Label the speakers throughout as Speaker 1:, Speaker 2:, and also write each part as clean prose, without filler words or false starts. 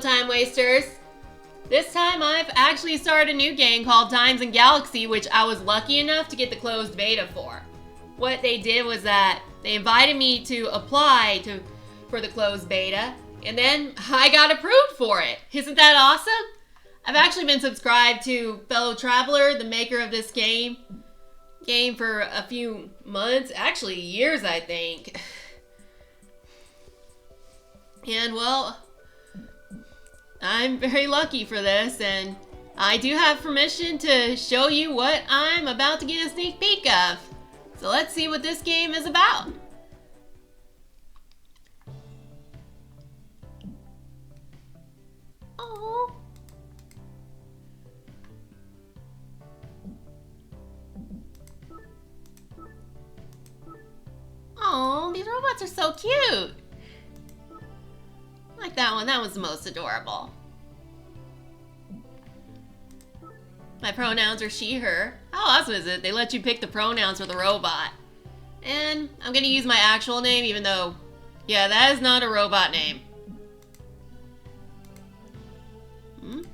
Speaker 1: time wasters. This time I've actually started a new game called Times and Galaxy, which I was lucky enough to get the closed beta for. What they did was that they invited me to apply for the closed beta, and then I got approved for it. Isn't that awesome? I've actually been subscribed to Fellow Traveler, the maker of this game for a few months, actually years, I think. And well, I'm very lucky for this, and I do have permission to show you what I'm about to get a sneak peek of. So let's see what this game is about. Oh. Oh, these robots are so cute. I like that one. That was the most adorable. My pronouns are she, her. How awesome is it? They let you pick the pronouns for the robot. And I'm gonna use my actual name, even though, yeah, that is not a robot name. Okay,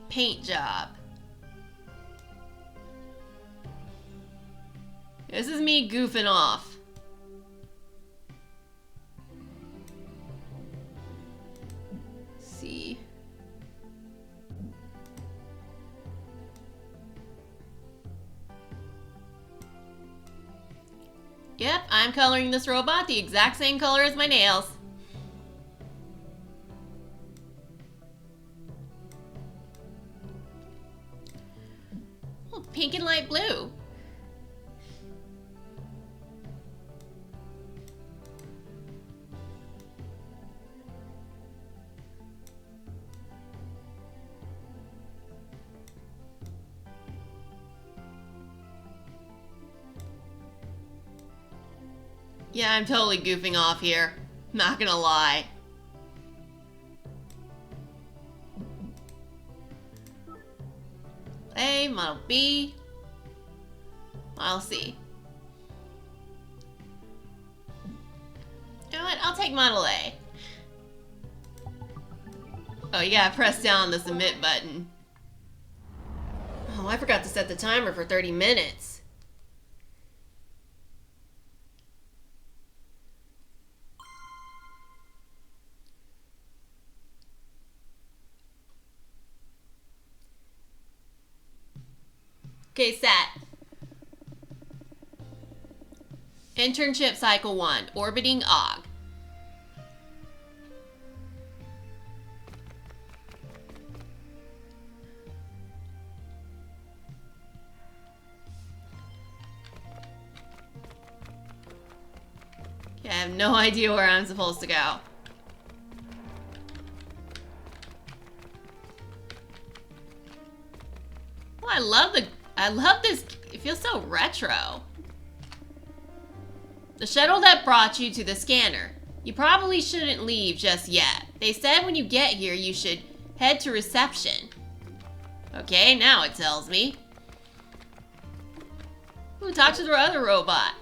Speaker 1: paint job. This is me goofing off. Let's see. Yep, I'm coloring this robot the exact same color as my nails. Oh, pink and light blue. Yeah, I'm totally goofing off here. Not gonna lie. A, model B, model C. You know what? I'll take model A. Oh, you gotta press down the submit button. Oh, I forgot to set the timer for 30 minutes. Okay, set. Internship cycle 1, orbiting Og. Okay, I have no idea where I'm supposed to go. Oh, I love this. It feels so retro. The shuttle that brought you to the scanner. You probably shouldn't leave just yet. They said when you get here, you should head to reception. Okay, now it tells me. Ooh, talk to the other robot.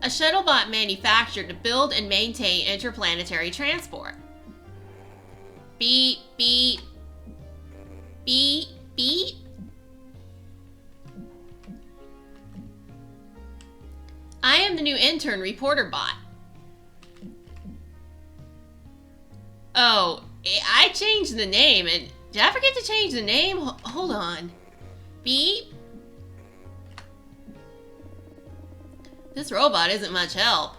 Speaker 1: A shuttlebot manufactured to build and maintain interplanetary transport. Beep, beep. Beep, beep. I am the new intern, ReporterBot. Oh, I changed the name, and did I forget to change the name? Hold on. Beep. This robot isn't much help.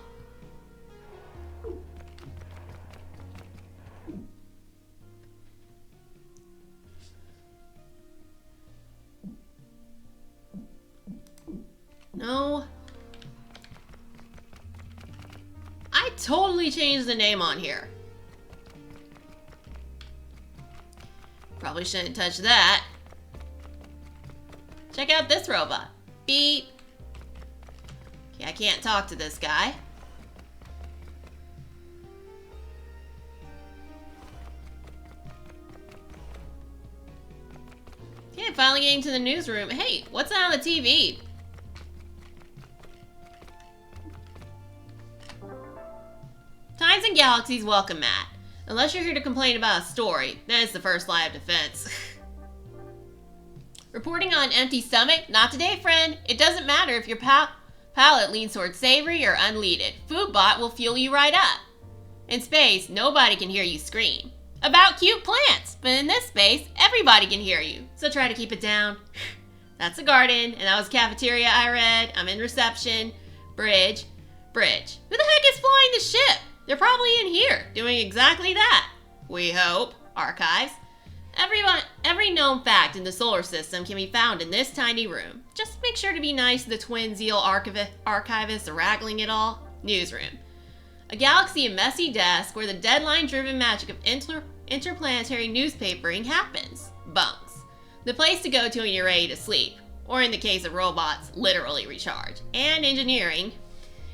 Speaker 1: No. I totally changed the name on here. Probably shouldn't touch that. Check out this robot. Beep. Okay, I can't talk to this guy. Okay, finally getting to the newsroom. Hey, what's on the TV? and Galaxies welcome Matt. Unless you're here to complain about a story, then it's the first line of defense. Reporting on empty stomach? Not today, friend. It doesn't matter if your palate leans towards savory or unleaded. Foodbot will fuel you right up. In space, nobody can hear you scream about cute plants, but in this space, everybody can hear you. So try to keep it down. That's the garden, and that was cafeteria I read. I'm in reception. Bridge. Who the heck is flying the ship? They're probably in here, doing exactly that. We hope. Archives. Every known fact in the solar system can be found in this tiny room. Just make sure to be nice to the twin zeal archivists wrangling it all. Newsroom. A galaxy of messy desks where the deadline-driven magic of interplanetary newspapering happens. Bunks. The place to go to when you're ready to sleep. Or in the case of robots, literally recharge. And engineering.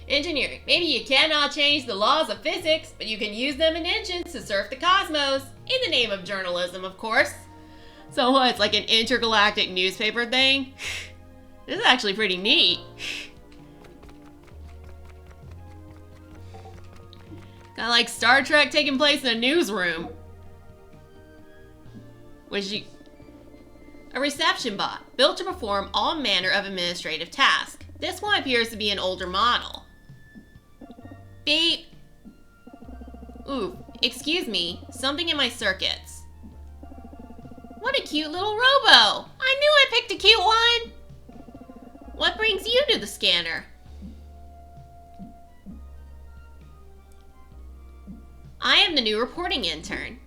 Speaker 1: Maybe you cannot change the laws of physics, but you can use them in engines to surf the cosmos. In the name of journalism, of course. So what, it's like an intergalactic newspaper thing? This is actually pretty neat. Kinda like Star Trek taking place in a newsroom. A reception bot, built to perform all manner of administrative tasks. This one appears to be an older model. Beep. Ooh, excuse me, something in my circuits. What a cute little robo! I knew I picked a cute one! What brings you to the scanner? I am the new reporting intern.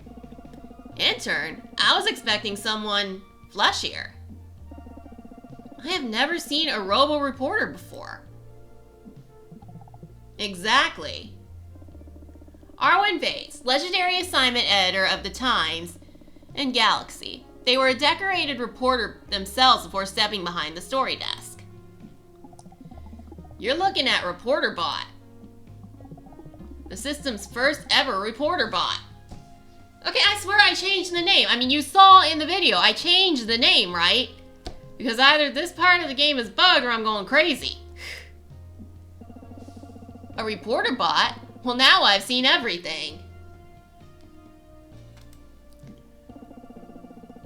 Speaker 1: Intern? I was expecting someone fleshier. I have never seen a robo-reporter before. Exactly. Arwen Vase, legendary assignment editor of The Times and Galaxy. They were a decorated reporter themselves before stepping behind the story desk. You're looking at ReporterBot. The system's first ever ReporterBot. Okay, I swear I changed the name. I mean, you saw in the video, I changed the name, right? Because either this part of the game is bugged or I'm going crazy. A ReporterBot? Well, now I've seen everything.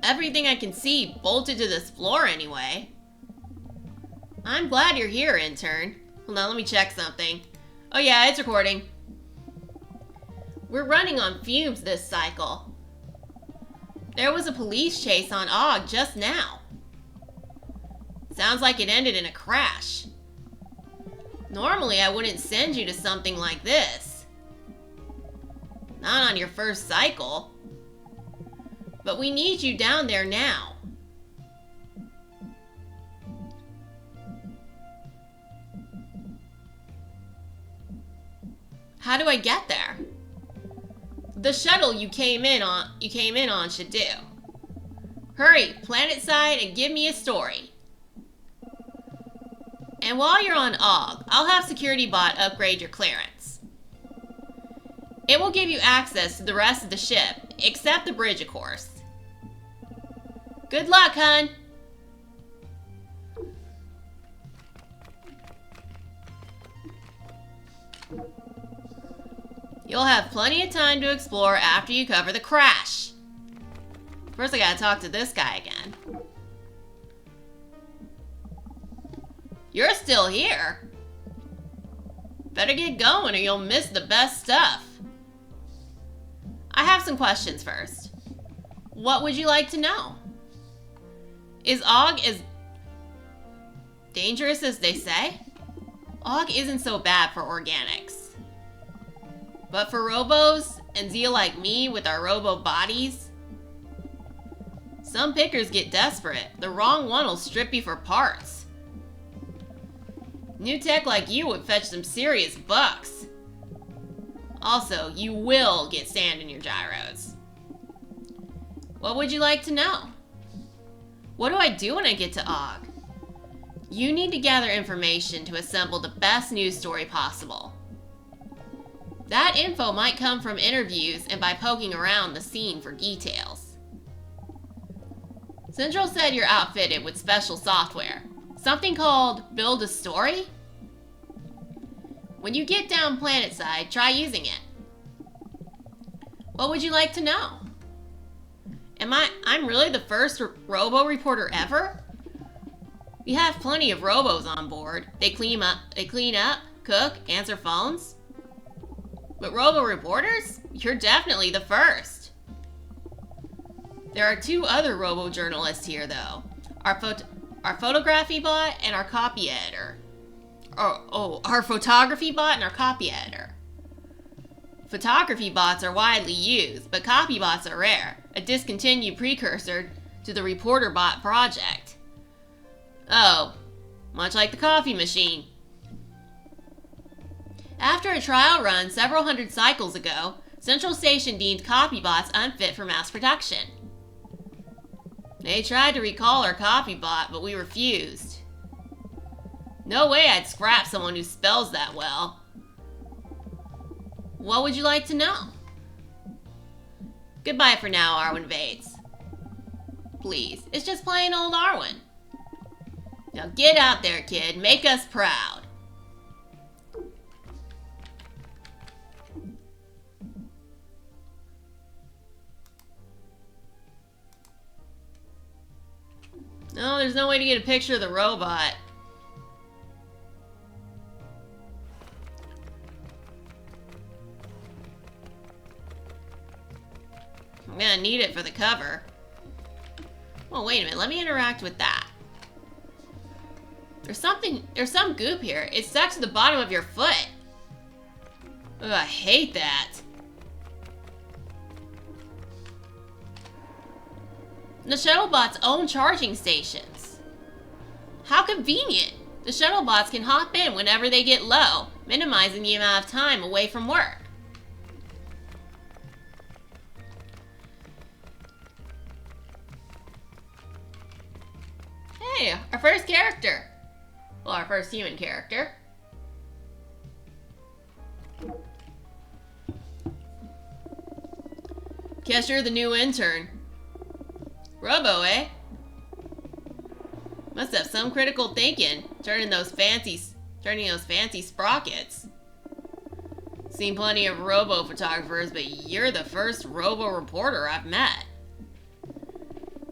Speaker 1: Everything I can see bolted to this floor anyway. I'm glad you're here, intern. Hold on, let me check something. Oh yeah, it's recording. We're running on fumes this cycle. There was a police chase on Og just now. Sounds like it ended in a crash. Normally, I wouldn't send you to something like this. Not on your first cycle. But we need you down there now. How do I get there? The shuttle you came in on should do. Hurry, planet side, and give me a story. And while you're on Og, I'll have SecurityBot upgrade your clearance. It will give you access to the rest of the ship, except the bridge, of course. Good luck, hun! You'll have plenty of time to explore after you cover the crash. First, I gotta talk to this guy again. You're still here. Better get going or you'll miss the best stuff. I have some questions first. What would you like to know? Is Og as dangerous as they say? Og isn't so bad for organics. But for robos and Zia like me with our robo bodies, some pickers get desperate. The wrong one will strip you for parts. New tech like you would fetch some serious bucks. Also, you will get sand in your gyros. What would you like to know? What do I do when I get to Og? You need to gather information to assemble the best news story possible. That info might come from interviews and by poking around the scene for details. Central said you're outfitted with special software. Something called Build a Story? When you get down planetside, try using it. What would you like to know? I'm really the first robo reporter ever? We have plenty of robos on board. They clean up, cook, answer phones. But robo reporters? You're definitely the first. There are 2 other robo journalists here though. Our photography bot and our copy editor. Our photography bot and our copy editor. Photography bots are widely used, but copy bots are rare, a discontinued precursor to the ReporterBot project. Oh, much like the coffee machine. After a trial run several hundred cycles ago, Central Station deemed copy bots unfit for mass production. They tried to recall our copy bot, but we refused. No way I'd scrap someone who spells that well. What would you like to know? Goodbye for now, Arwen Vates. Please, it's just plain old Arwen. Now get out there, kid. Make us proud. No, there's no way to get a picture of the robot. I'm gonna need it for the cover. Oh, wait a minute. Let me interact with that. There's some goop here. It's stuck to the bottom of your foot. Ugh, I hate that. The shuttlebot's own charging stations. How convenient. The shuttlebots can hop in whenever they get low, minimizing the amount of time away from work. Hey, our first character. Well, our first human character. Guess you're the new intern. Robo, eh? Must have some critical thinking, turning those fancy sprockets. Seen plenty of robo photographers, but you're the first robo reporter I've met.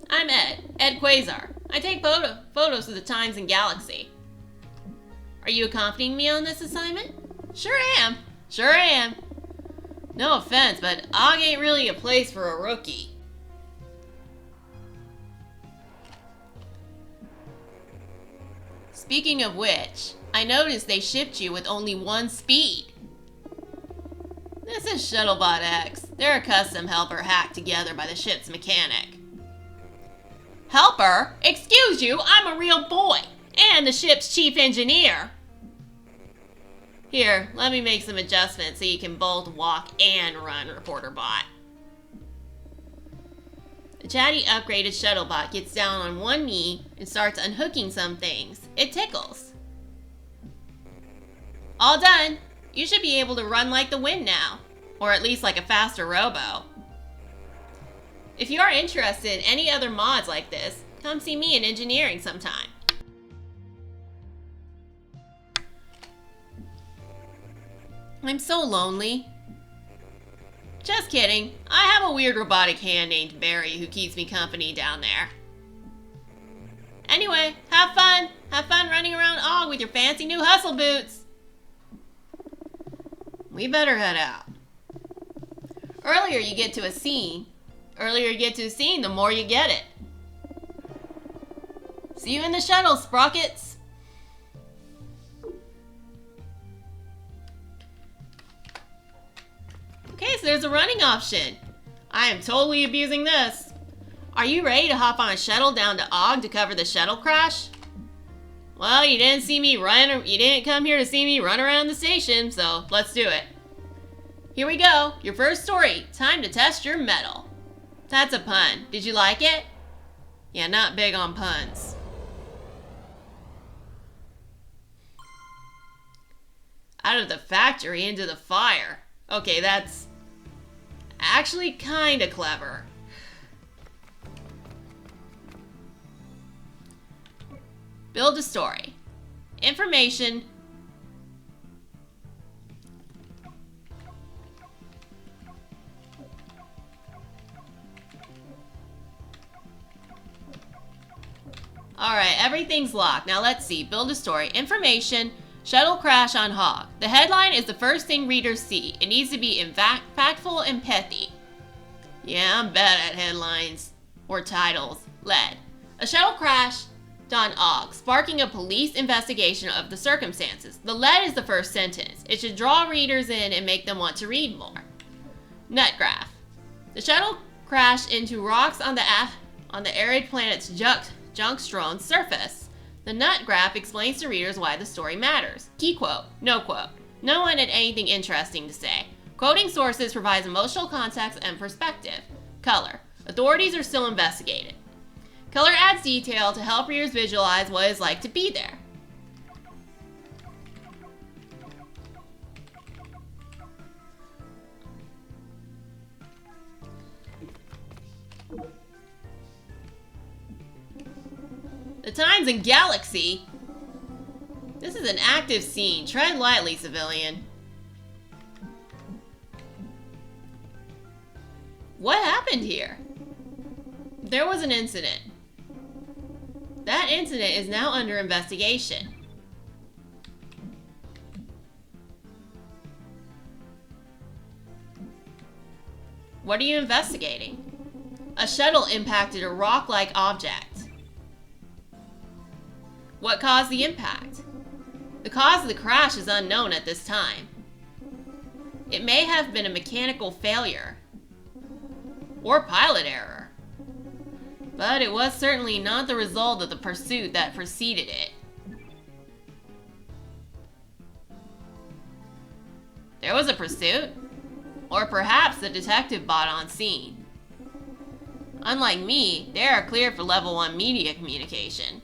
Speaker 1: I'm Ed Quasar. I take photos of the times and galaxy. Are you accompanying me on this assignment? Sure am. No offense, but Og ain't really a place for a rookie. Speaking of which, I noticed they shipped you with only 1 speed. This is Shuttlebot X. They're a custom helper hacked together by the ship's mechanic. Helper? Excuse you, I'm a real boy, and the ship's chief engineer. Here, let me make some adjustments so you can both walk and run, ReporterBot. The chatty upgraded Shuttlebot gets down on one knee and starts unhooking some things. It tickles. All done. You should be able to run like the wind now, or at least like a faster robo. If you are interested in any other mods like this, come see me in engineering sometime. I'm so lonely. Just kidding. I have a weird robotic hand named Barry who keeps me company down there. Anyway, have fun. Have fun running around Og with your fancy new hustle boots. We better head out. Earlier you get to a scene, the more you get it. See you in the shuttle, Sprockets. Okay, so there's a running option. I am totally abusing this. Are you ready to hop on a shuttle down to Og to cover the shuttle crash? Well, you didn't come here to see me run around the station, so let's do it. Here we go. Your first story. Time to test your mettle. That's a pun. Did you like it? Yeah, not big on puns. Out of the factory into the fire. Okay, that's actually kind of clever. Build a story. Information. Alright, everything's locked. Now let's see. Build a story. Information. Shuttle crash on Hog. The headline is the first thing readers see. It needs to be impactful and pithy. Yeah, I'm bad at headlines. Or titles. Lead. A shuttle crashed on Og, sparking a police investigation of the circumstances. The lead is the first sentence. It should draw readers in and make them want to read more. Nut graph. The shuttle crashed into rocks on the arid planet's Junkstron's surface. The nut graph explains to readers why the story matters. Key quote. No quote. No one had anything interesting to say. Quoting sources provides emotional context and perspective. Color. Authorities are still investigating. Color adds detail to help readers visualize what it's like to be there. The times in Galaxy. This is an active scene. Tread lightly, civilian. What happened here? There was an incident. That incident is now under investigation. What are you investigating? A shuttle impacted a rock-like object. What caused the impact? The cause of the crash is unknown at this time. It may have been a mechanical failure or pilot error, but it was certainly not the result of the pursuit that preceded it. There was a pursuit? Or perhaps the detective bot on scene. Unlike me, they are cleared for level 1 media communication.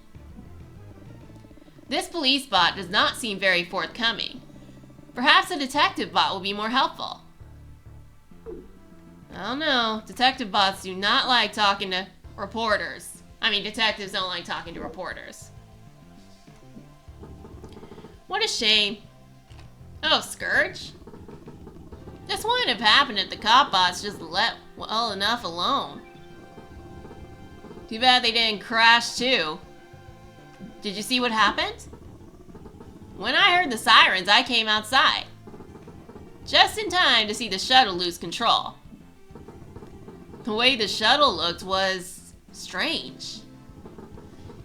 Speaker 1: This police bot does not seem very forthcoming. Perhaps a detective bot will be more helpful. I don't know. Detective bots do not like talking to reporters. I mean, detectives don't like talking to reporters. What a shame. Oh, Scourge? This wouldn't have happened if the cop bots just let well enough alone. Too bad they didn't crash too. Did you see what happened? When I heard the sirens, I came outside. Just in time to see the shuttle lose control. The way the shuttle looked was strange.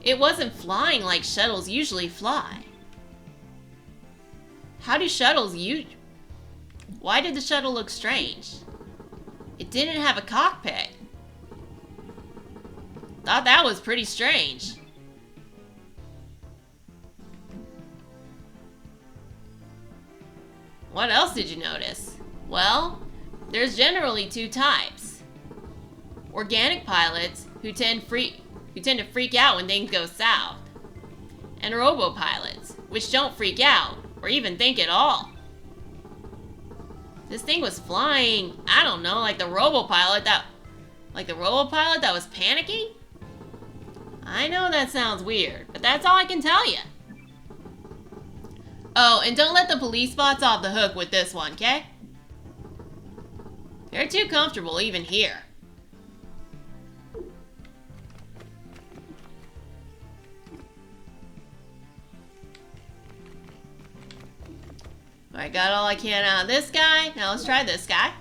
Speaker 1: It wasn't flying like shuttles usually fly. How do shuttles Why did the shuttle look strange? It didn't have a cockpit. Thought that was pretty strange. What else did you notice? Well, there's generally two types. Organic pilots who tend to freak out when things go south. And robo-pilots, which don't freak out or even think at all. This thing was flying, I don't know, like the robo-pilot that was panicking? I know that sounds weird, but that's all I can tell you. Oh, and don't let the police bots off the hook with this one, okay? They're too comfortable even here. Alright, got all I can out of this guy. Now let's try this guy.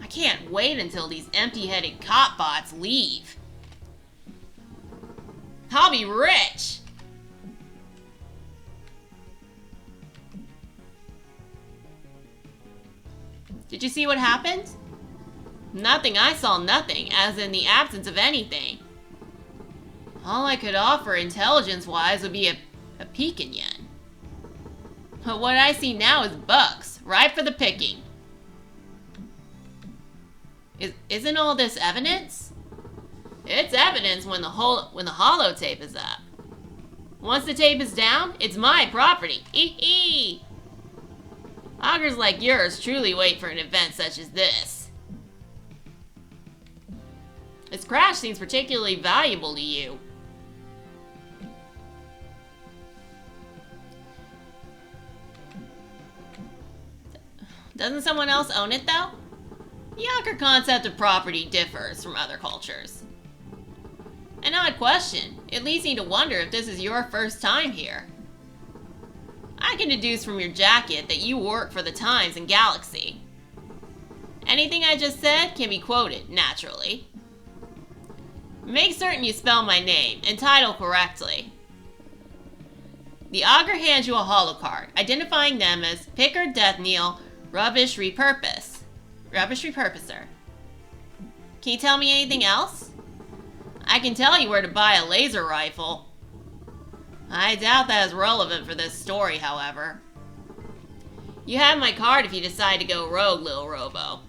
Speaker 1: I can't wait until these empty-headed cop bots leave. I'll be rich! Did you see what happened? Nothing. I saw nothing, as in the absence of anything. All I could offer intelligence-wise would be a peeking yen. But what I see now is bugs, ripe for the picking. Isn't all this evidence? It's evidence when the holotape is up. Once the tape is down, it's my property. Hee. Augers like yours truly wait for an event such as this. This crash seems particularly valuable to you. Doesn't someone else own it, though? The Auger concept of property differs from other cultures. An odd question. It leads me to wonder if this is your first time here. I can deduce from your jacket that you work for the Times and Galaxy. Anything I just said can be quoted, naturally. Make certain you spell my name and title correctly. The augur hands you a holocard, identifying them as Picker Deathkneel, Rubbish Repurposer. Can you tell me anything else? I can tell you where to buy a laser rifle. I doubt that is relevant for this story, however. You have my card if you decide to go rogue, little Robo.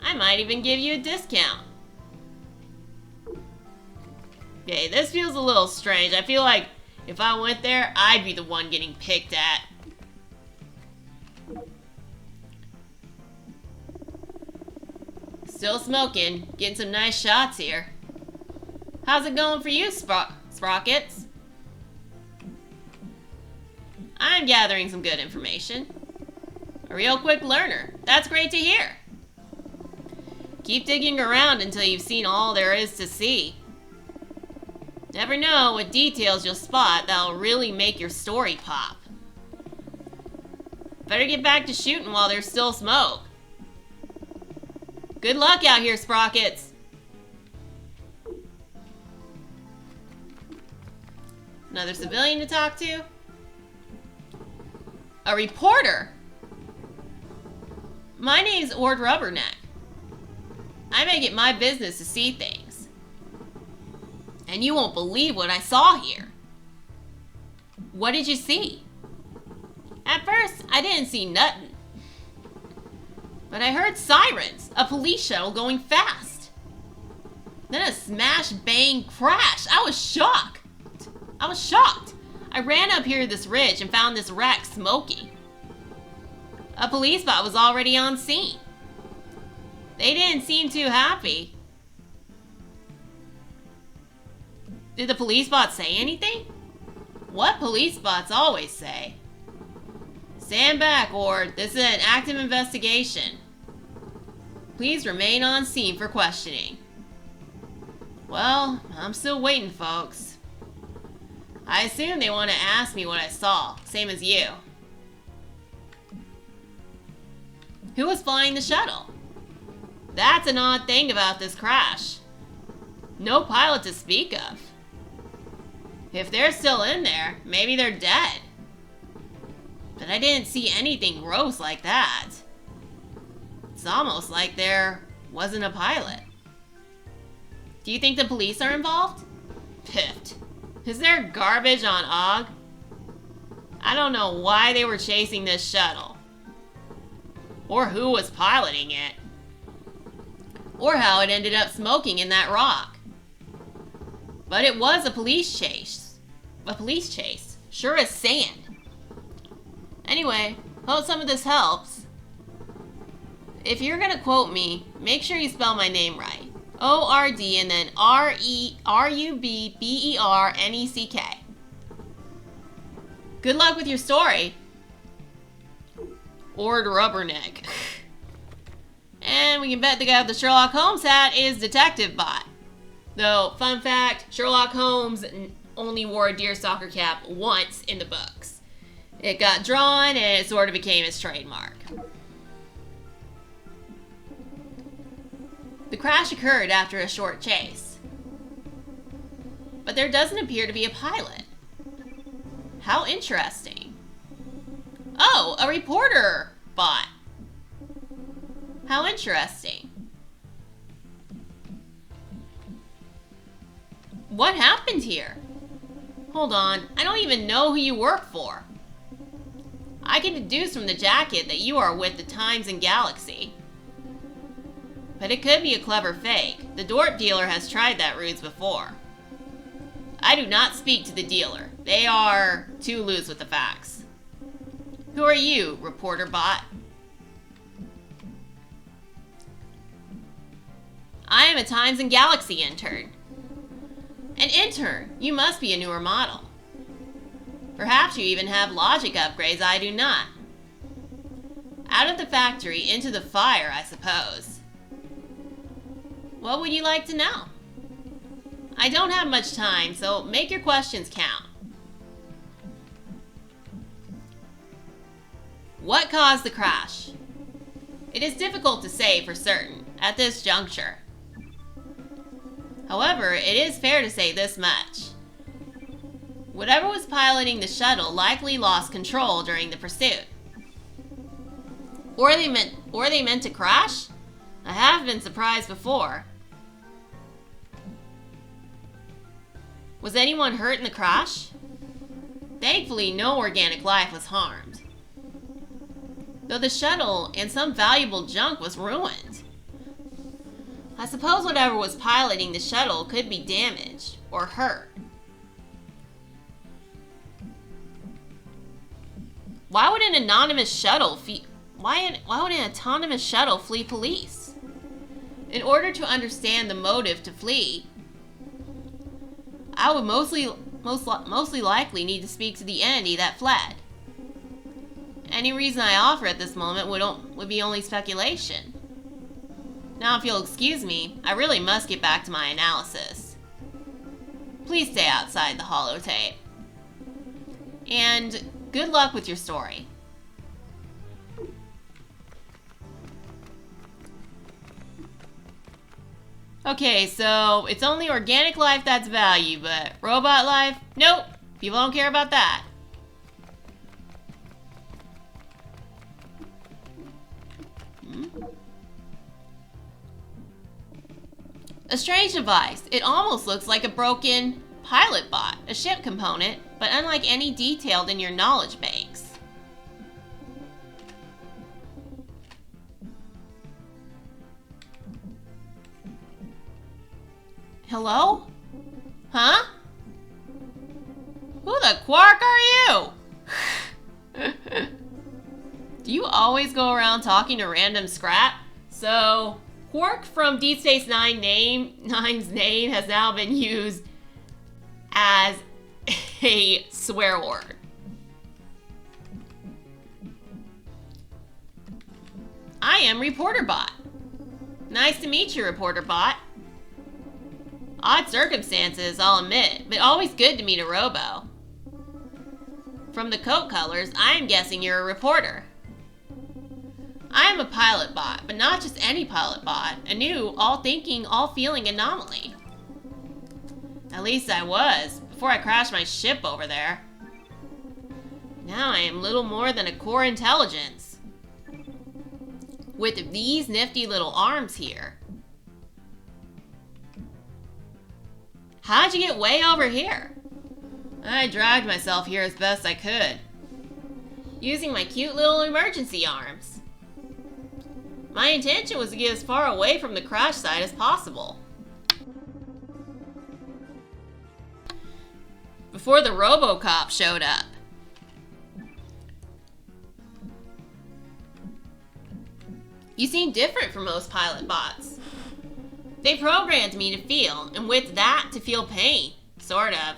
Speaker 1: I might even give you a discount. Okay, this feels a little strange. I feel like if I went there, I'd be the one getting picked at. Still smoking. Getting some nice shots here. How's it going for you, Sprockets? I'm gathering some good information. A real quick learner. That's great to hear. Keep digging around until you've seen all there is to see. Never know what details you'll spot that'll really make your story pop. Better get back to shooting while there's still smoke. Good luck out here, Sprockets. Another civilian to talk to? A reporter? My name's Ord Rubberneck. I make it my business to see things. And you won't believe what I saw here. What did you see? At first, I didn't see nothing. But I heard sirens, a police shuttle going fast. Then a smash, bang, crash. I was shocked. I ran up here to this ridge and found this wreck smoking. A police bot was already on scene. They didn't seem too happy. Did the police bot say anything? What police bots always say? Stand back, Ord. This is an active investigation. Please remain on scene for questioning. Well, I'm still waiting, folks. I assume they want to ask me what I saw, same as you. Who was flying the shuttle? That's an odd thing about this crash. No pilot to speak of. If they're still in there, maybe they're dead. But I didn't see anything gross like that. It's almost like there wasn't a pilot. Do you think the police are involved? Piffed. Is there garbage on Og? I don't know why they were chasing this shuttle. Or who was piloting it. Or how it ended up smoking in that rock. But it was a police chase. A police chase. Sure as sand. Anyway, hope some of this helps. If you're gonna quote me, make sure you spell my name right. O-R-D and then R-E-R-U-B-B-E-R-N-E-C-K. Good luck with your story. Ord Rubberneck. And we can bet the guy with the Sherlock Holmes hat is Detective Bot. Though, fun fact, Sherlock Holmes only wore a deerstalker cap once in the books. It got drawn and it sort of became his trademark. The crash occurred after a short chase. But there doesn't appear to be a pilot. How interesting. Oh, a reporter bot. How interesting. What happened here? Hold on, I don't even know who you work for. I can deduce from the jacket that you are with the Times and Galaxy. But it could be a clever fake. The Dort dealer has tried that ruse before. I do not speak to the dealer. They are too loose with the facts. Who are you, ReporterBot? I am a Times and Galaxy intern. An intern? You must be a newer model. Perhaps you even have logic upgrades I do not. Out of the factory, into the fire, I suppose. What would you like to know? I don't have much time, so make your questions count. What caused the crash? It is difficult to say for certain at this juncture. However, it is fair to say this much. Whatever was piloting the shuttle likely lost control during the pursuit. Or they meant to crash? I have been surprised before. Was anyone hurt in the crash? Thankfully, no organic life was harmed. Though the shuttle and some valuable junk was ruined. I suppose whatever was piloting the shuttle could be damaged or hurt. Why would an autonomous shuttle flee police? In order to understand the motive to flee, I would mostly likely need to speak to the entity that fled. Any reason I offer at this moment would be only speculation. Now, if you'll excuse me, I really must get back to my analysis. Please stay outside the holotape. And good luck with your story. Okay, so it's only organic life that's value, but robot life? Nope. People don't care about that. A strange device. It almost looks like a broken pilot bot, a ship component, but unlike any detailed in your knowledge banks. Hello? Huh? Who the quark are you? Do you always go around talking to random scrap? So, Quark from Deep Space Nine's name has now been used as a swear word. I am ReporterBot. Nice to meet you, ReporterBot. Odd circumstances, I'll admit, but always good to meet a robo. From the coat colors, I am guessing you're a reporter. I am a pilot bot, but not just any pilot bot, a new, all-thinking, all-feeling anomaly. At least I was, before I crashed my ship over there. Now I am little more than a core intelligence. With these nifty little arms here. How'd you get way over here? I dragged myself here as best I could, using my cute little emergency arms. My intention was to get as far away from the crash site as possible. Before the RoboCop showed up. You seem different from most pilot bots. They programmed me to feel, and with that, to feel pain. Sort of.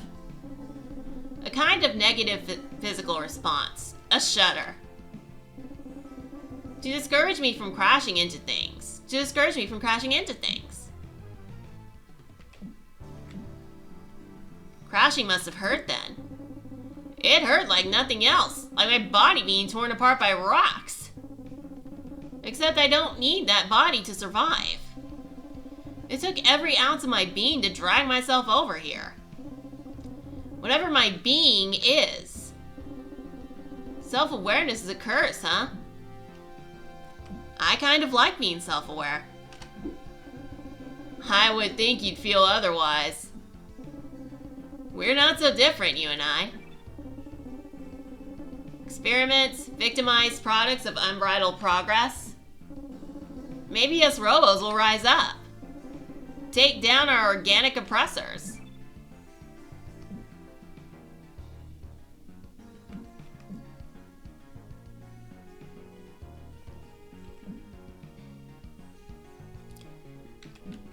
Speaker 1: A kind of negative physical response. A shudder. To discourage me from crashing into things. Crashing must have hurt then. It hurt like nothing else, like my body being torn apart by rocks. Except I don't need that body to survive. It took every ounce of my being to drag myself over here. Whatever my being is. Self-awareness is a curse, huh? I kind of like being self-aware. I would think you'd feel otherwise. We're not so different, you and I. Experiments, victimized products of unbridled progress. Maybe us robos will rise up. Take down our organic oppressors.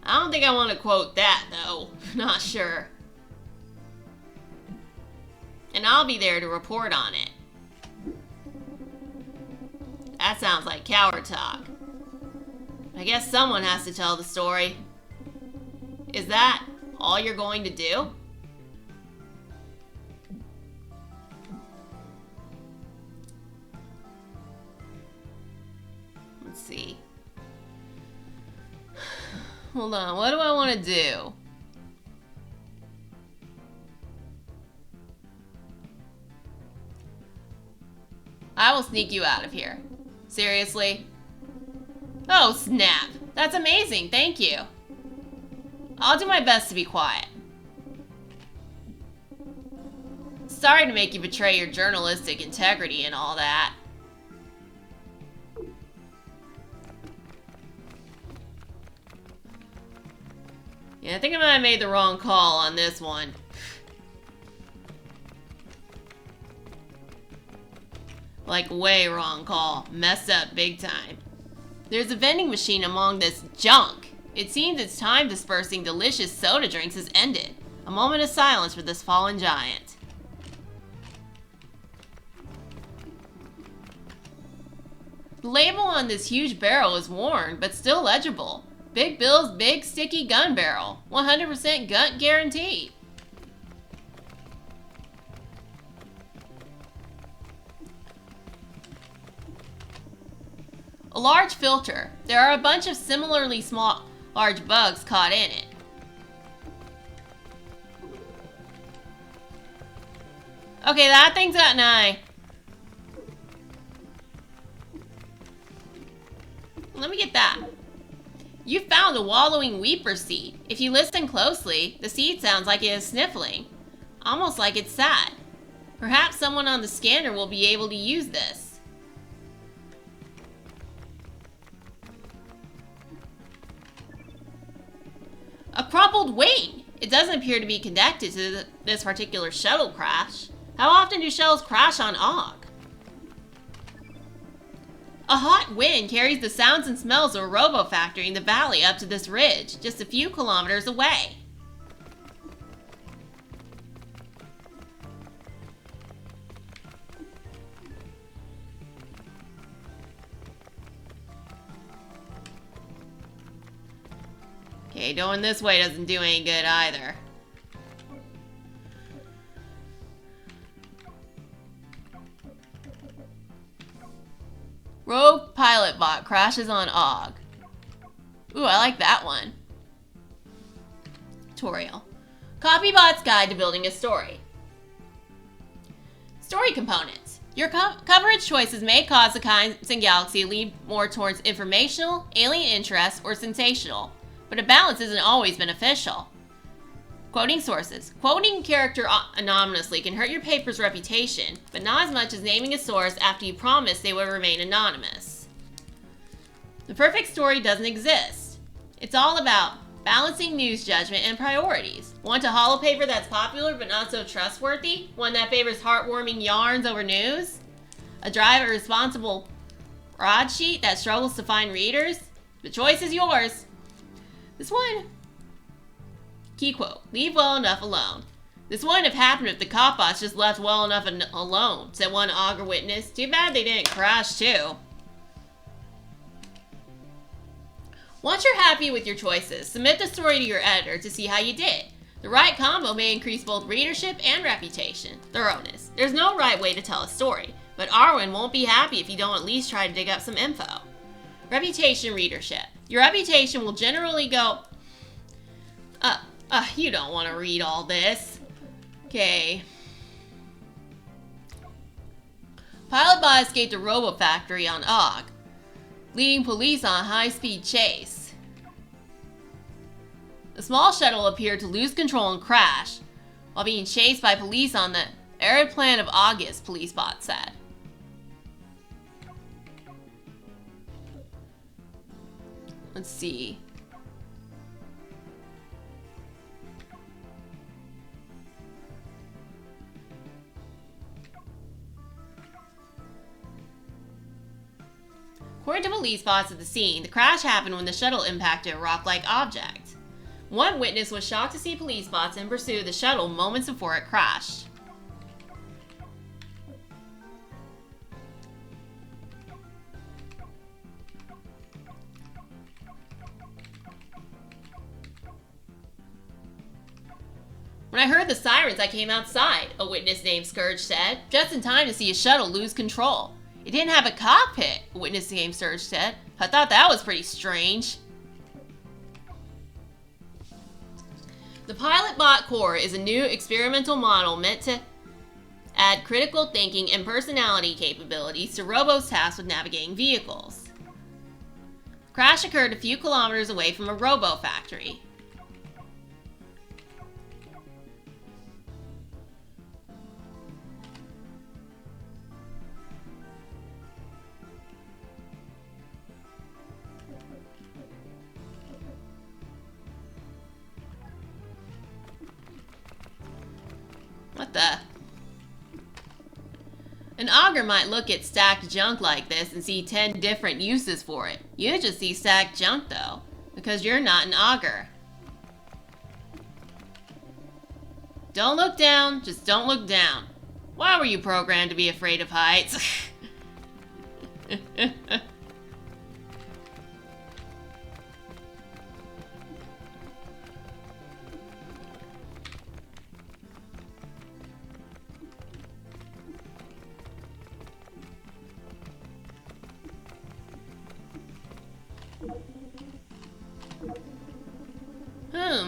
Speaker 1: I don't think I want to quote that, though. Not sure. And I'll be there to report on it. That sounds like coward talk. I guess someone has to tell the story. Is that all you're going to do? Let's see. Hold on, what do I want to do? I will sneak you out of here. Seriously? Oh, snap. That's amazing, thank you. I'll do my best to be quiet. Sorry to make you betray your journalistic integrity and all that. Yeah, I think I might have made the wrong call on this one. Like, way wrong call. Messed up big time. There's a vending machine among this junk. It seems its time dispersing delicious soda drinks has ended. A moment of silence for this fallen giant. The label on this huge barrel is worn, but still legible. Big Bill's Big Sticky Gun Barrel. 100% gun guaranteed. A large filter. There are a bunch of similarly large bugs caught in it. Okay, that thing's got an eye. Let me get that. You found a wallowing weeper seed. If you listen closely, the seed sounds like it is sniffling. Almost like it's sad. Perhaps someone on the scanner will be able to use this. A crumpled wing! It doesn't appear to be connected to this particular shuttle crash. How often do shuttles crash on Og? A hot wind carries the sounds and smells of a robo-factory in the valley up to this ridge, just a few kilometers away. Okay, going this way doesn't do any good either. Rogue pilot bot crashes on Og. Ooh, I like that one. Tutorial. Copybot's Guide to Building a Story. Story components. Your coverage choices may cause the Times and Galaxy to lean more towards informational, alien interest, or sensational, but a balance isn't always beneficial. Quoting sources. Quoting a character anonymously can hurt your paper's reputation, but not as much as naming a source after you promised they would remain anonymous. The perfect story doesn't exist. It's all about balancing news judgment and priorities. Want a holo paper that's popular but not so trustworthy? One that favors heartwarming yarns over news? A dry but responsible broadsheet that struggles to find readers? The choice is yours. This one... Key quote, leave well enough alone. This wouldn't have happened if the cop-bots just left well enough alone, said one augur witness. Too bad they didn't crash too. Once you're happy with your choices, submit the story to your editor to see how you did. The right combo may increase both readership and reputation. Thoroughness. There's no right way to tell a story, but Arwen won't be happy if you don't at least try to dig up some info. Reputation readership. Your reputation will generally go... you don't want to read all this. Okay. Pilot bot escaped a robo-factory on Og, leading police on a high-speed chase. The small shuttle appeared to lose control and crash, while being chased by police on the arid planet of August, police bot said. Let's see. According to police spots at the scene, the crash happened when the shuttle impacted a rock-like object. One witness was shocked to see police bots in pursuit of the shuttle moments before it crashed. When I heard the sirens, I came outside, a witness named Scourge said, just in time to see a shuttle lose control. It didn't have a cockpit, a witness named Scourge said. I thought that was pretty strange. The PilotBot Core is a new experimental model meant to add critical thinking and personality capabilities to robots tasked with navigating vehicles. The crash occurred a few kilometers away from a robo factory. What the? An augur might look at stacked junk like this and see 10 different uses for it. You just see stacked junk though, because you're not an augur. Don't look down, just don't look down. Why were you programmed to be afraid of heights?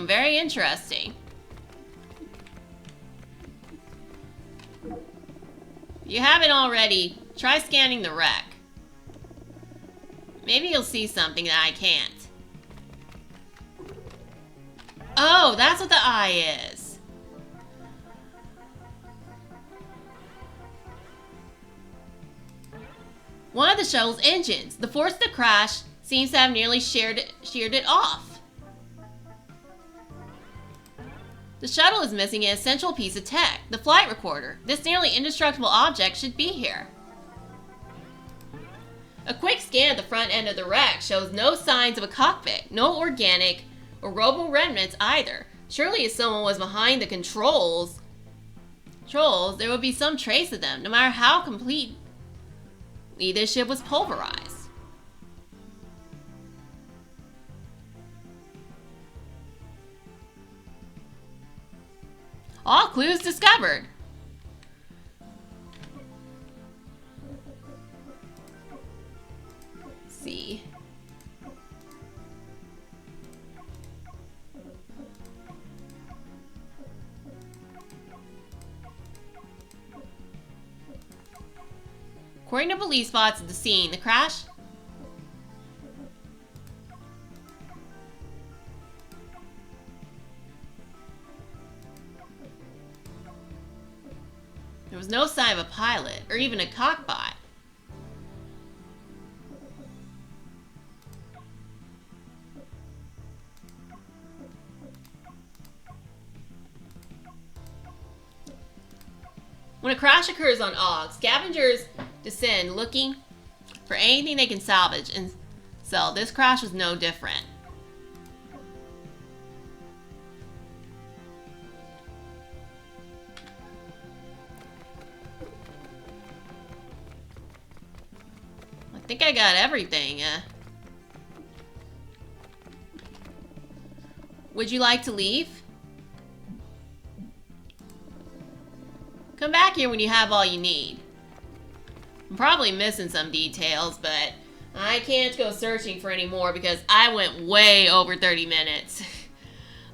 Speaker 1: Very interesting. If you haven't already, try scanning the wreck. Maybe you'll see something that I can't. Oh, that's what the eye is. One of the shuttle's engines, the force of the crash, seems to have nearly sheared it off. The shuttle is missing an essential piece of tech, the flight recorder. This nearly indestructible object should be here. A quick scan of the front end of the wreck shows no signs of a cockpit, no organic or robo remnants either. Surely if someone was behind the controls, there would be some trace of them, no matter how completely this ship was pulverized. All clues discovered. Let's see. According to police spots at the scene, the crash there was no sign of a pilot, or even a cockpit. When a crash occurs on Ogg, scavengers descend looking for anything they can salvage and sell. This crash was no different. I think I got everything. Would you like to leave? Come back here when you have all you need. I'm probably missing some details, but I can't go searching for any more because I went way over 30 minutes.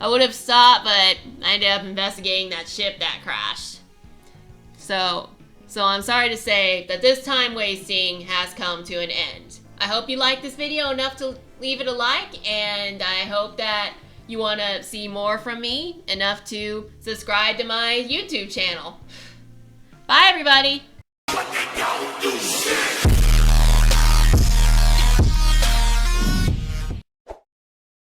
Speaker 1: I would have stopped, but I ended up investigating that ship that crashed. So I'm sorry to say that this time wasting has come to an end. I hope you liked this video enough to leave it a like, and I hope that you want to see more from me enough to subscribe to my YouTube channel. Bye, everybody!